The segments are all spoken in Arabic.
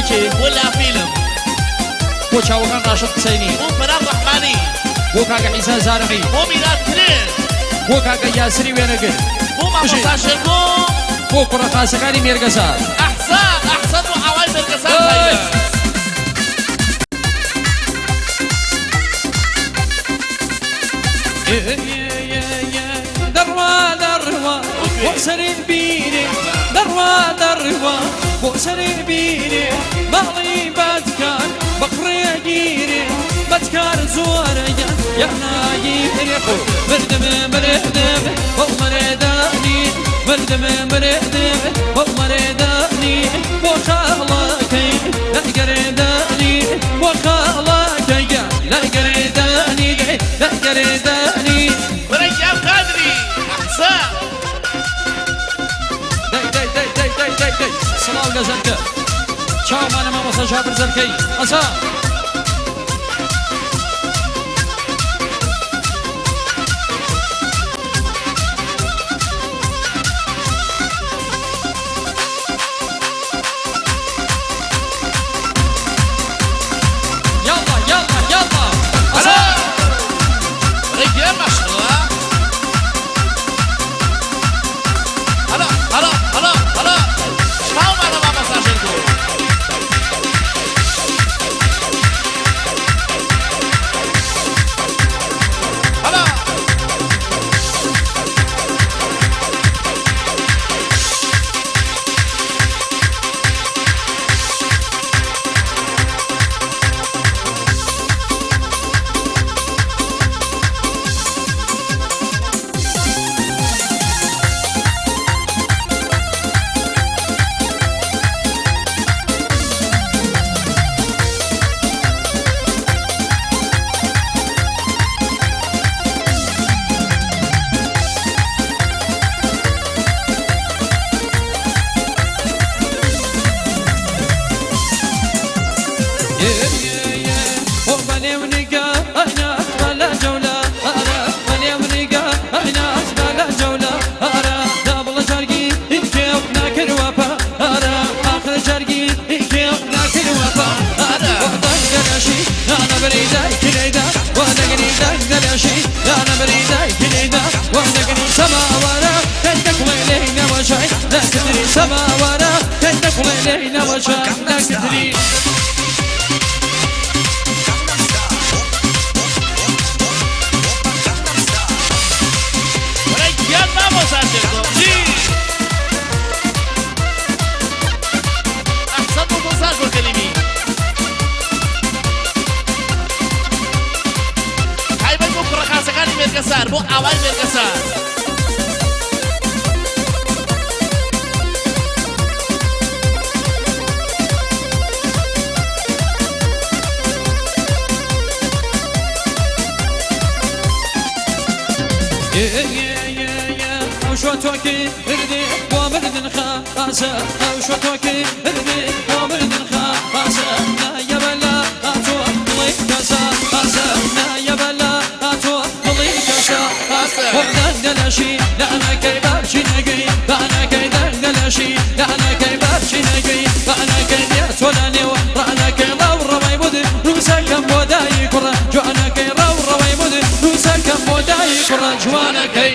چه؟ ولا فیلم بۆ چاوەکان ڕاشد حسەینی بۆ فەرام ڕەحمانی بۆ کاکە عیسا زارقی بۆ میلاد کرێن بۆ کاکە یاسری وێنەگر بۆ مامۆستا شێرکۆ بۆ کوڕەخاسەکانی مێرگەسار ئەحسان بۆ ئاوای مێرگەسار تایبەت دروا بؤسر بيني دروا بؤسر بيني مالي باتكار بقري جيري باتكار زوريا يا نايري مردم ومرداني مردم ومرداني وخالكي لا قرداني وخالكي لا قرداني لا قرداني ورجال قادري أحسان داي سلام لزنكه چاو مانا ما وصل جابر زنكي أسا سما ورا تدخل إلينا وجهنا كثير ورجال vamos a hacerlo sí أحسن مصاص الكلمي هاي بقى بكرة خاصة ميركسار بو أوان ميركسار وشوتوكي اردي ومردن خاصة وشوتوكي اردي ومردن خاصة لا يا بلا اتو طلي كاسا لا يا بلا اتو طلي كاسا وحدان دلاشي لا انا كيبار شنقي انا كيدار دلاشي لا انا كيبار شنقي انا كيديت ولا نيو انا كيضاو الرواي مدن روسا كم وداي كرة جو انا كيراو الرواي مدن روسا كم وداي كرة جوانا كي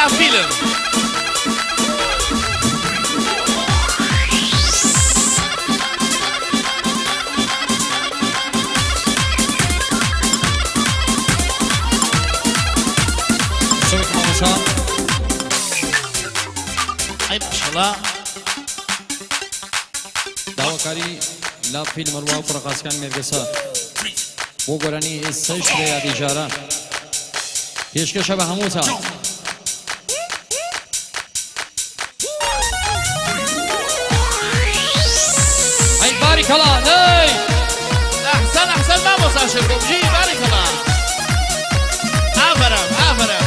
فيلم أي ما شاء الله داواکاری لا فیلم الواو پرقاسکان مرگسا بو گرانی استش لیا دیجاران پیشکش به هموتا ای بارک الله لی احسن ما مساشركم جي بارك الله عفرم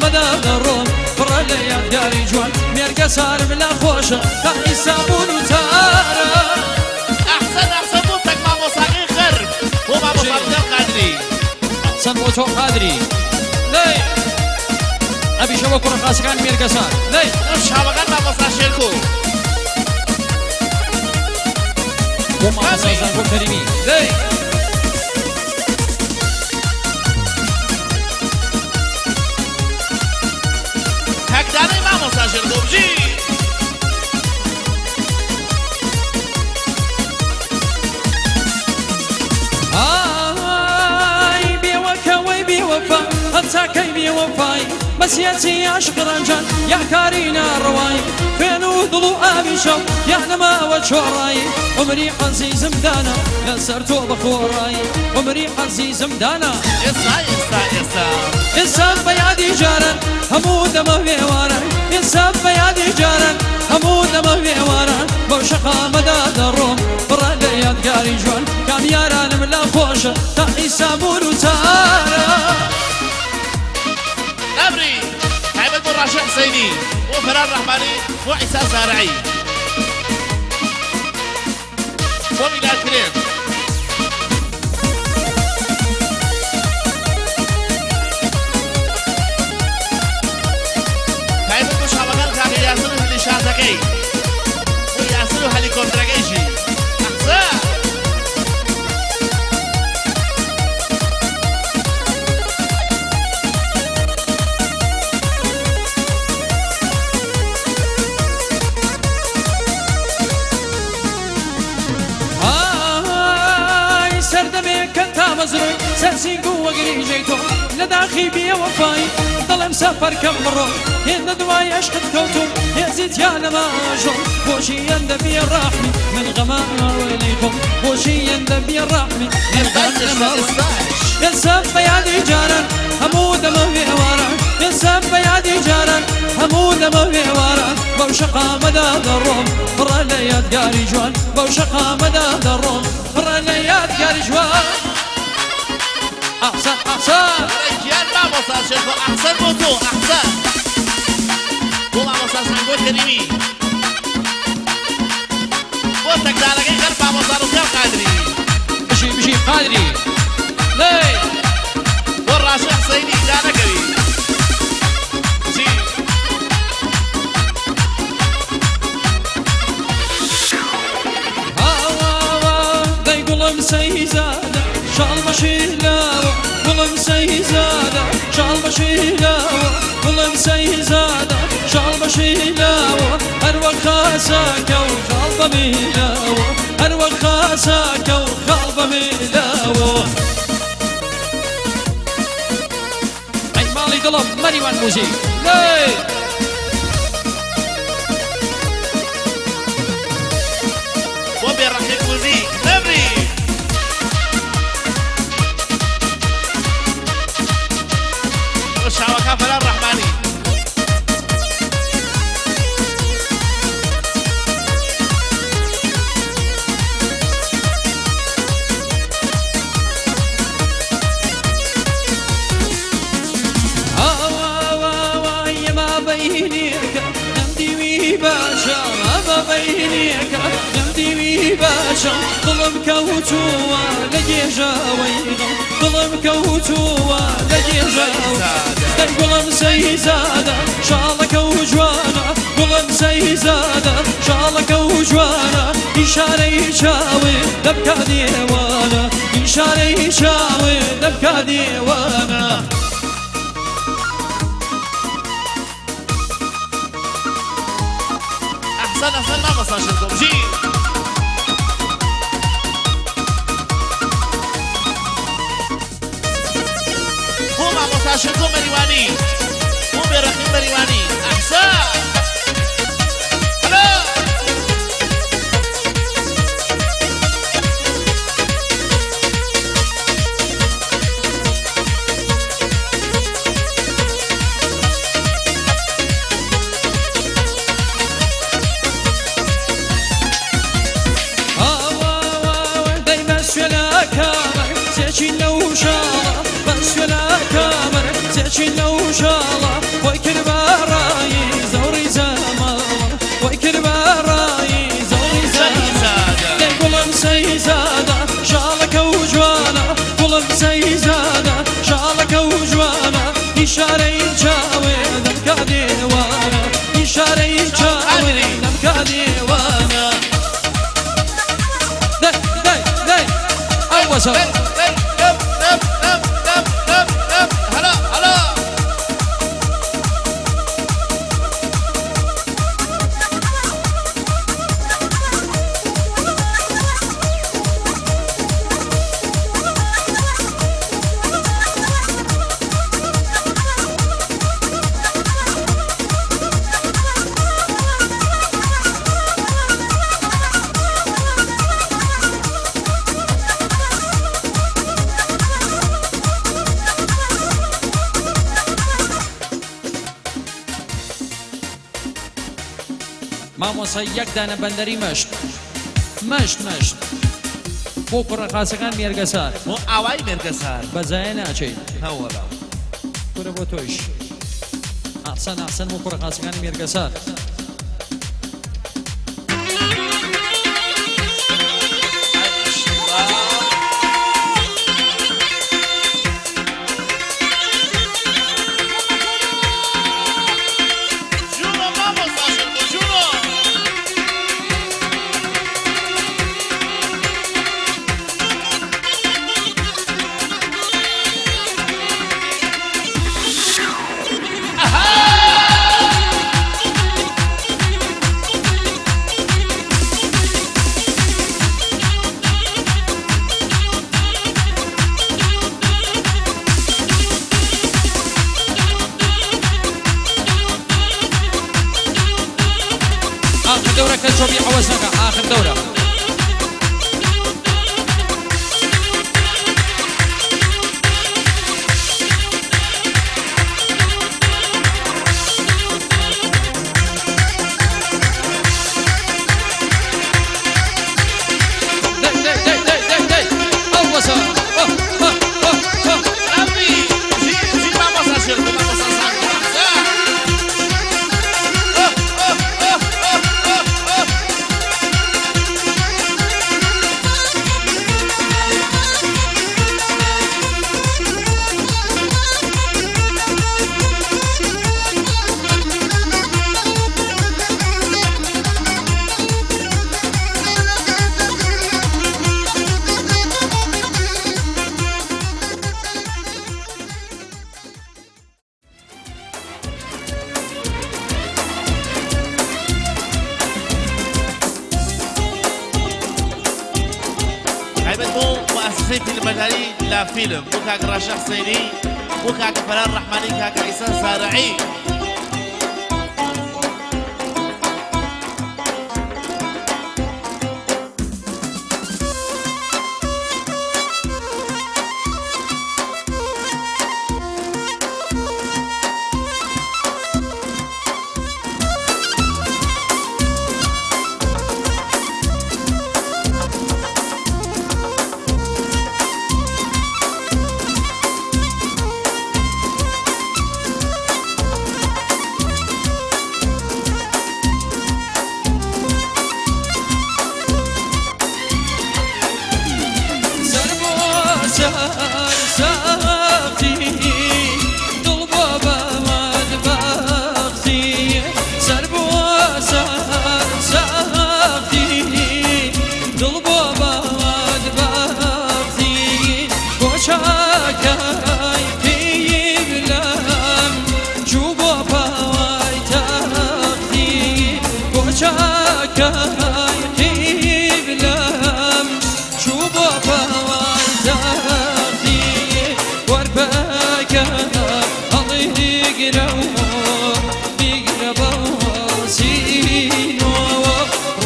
مدى الروم برا ليادقاري جوان ميرقى صار بلا خوشة كان يسامون وتارا أحسن بوتك مع مصاقي خرب ومع مصاقي قادري أحسن بوتو قادري لي أبي شبك رقاس كان ميرقى صار لي شابقان مع مصاقي شيركو ومع مصاقي كريمي لي هكذا مع مصاقي شيركو بجي هەتاکەی بێوەفای بەسیەتی عاشق ڕەنجان یا کارینە ڕەوای خوێن و دڵ و ئاوی شەو یا نەماوە چۆڕایی عمری عەزیزم دانا لەسەر تۆ بخۆڕایی عمری عەزیزم دانا ئێستا بەیادی جاران هەموو دەمە وێواران ئێستا بەیادی جاران هەموو دەمە وێواران بەو شەقامەدا دەڕۆم بڕە لە یادگاری جوان کام یارانم لا خۆشە تا ئیسابور و تارە نبري هيبة راشد حسيني وفرار رحماني وعيسى زارعي وميلاد كريم هيبة شابقان كاكي ياسلو هلي شاتكي وياسلو هلي كونتراكيشي أحسن مزروي سرسي قوة قريجيتو لداخي بي وفاي ظلم سفر كم مرة هنا دواي عشقت كوتو يزيد يا نماجون بوشي يندبي الرحمي من غمام وليكم بوشي يندبي الرحمي من غمام ينسف بيادي جارا همود مهي وارا ينسف بيادي جارا همود مهي وارا بوشقا مدى الروم برا لياد قاري جوان بوشقا مدى الروم برا لياد قاري جوان أحسن رجال مع مصاص شيخو أحسن موتو أحسن ومع مصاص نقول كريمي بوتك دالك غير مع مصاص وكان قادري بشي قادري لي والراشد حسيني دانا كريم جي دا يقولم سيزادة شال بشيلاوة قولم سيزادة شال بشيلاوة قولم سيزادة شال بشيلاوة أروى خاساك وخالب ميلاوة أروى خاساك وخالب ميلاوة أي مالي قلب مريوان موزيك لي وبي رحيق موزيك نبري وشعوكا فلان رحماني ما بينيك يمدي باشا ما بينيك يمدي باشا ظلم كوتوا لجيجا ويغم ظلم كوتوا لجيجا قلم سيزادة شالك وجوانا قلم سيزادة شالك وجوانا إشارة يشاوي دبكا ديوانا إشارة يشاوي دبكا ديوانا أحسن ما مصاص شيخو جي هو مع مصاص شيخو مريواني هو برخيم مريواني أحسن تأكل لو شالا بس ولا كامر تأكل لو شالا ديوانا داي أوسط هلا هلا مامۆسا یەک دانە بەندەری مەشت بۆ کوڕەقاسەکان مێرگەسار بۆ ئاوای مێرگەسار بەجایە ناچێت هەوڵە کورە بۆ تۆیش ئاسان بۆ کوڕەقاسەکانی مێرگەسار آخر دورة كالشوبي حوزنك آخر دورة داي أوسط ربي جي vamos a hacer vamos a مؤسسة المجاري لا فيلم بوكاك رشاق سيني بوكاك فرار رحماني كاك عيسى سارعي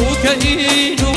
وكينو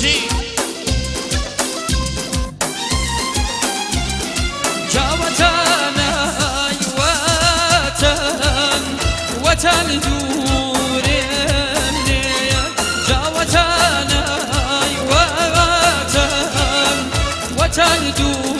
شي جاوتانا وطن دورني جاوتانا وطن دورني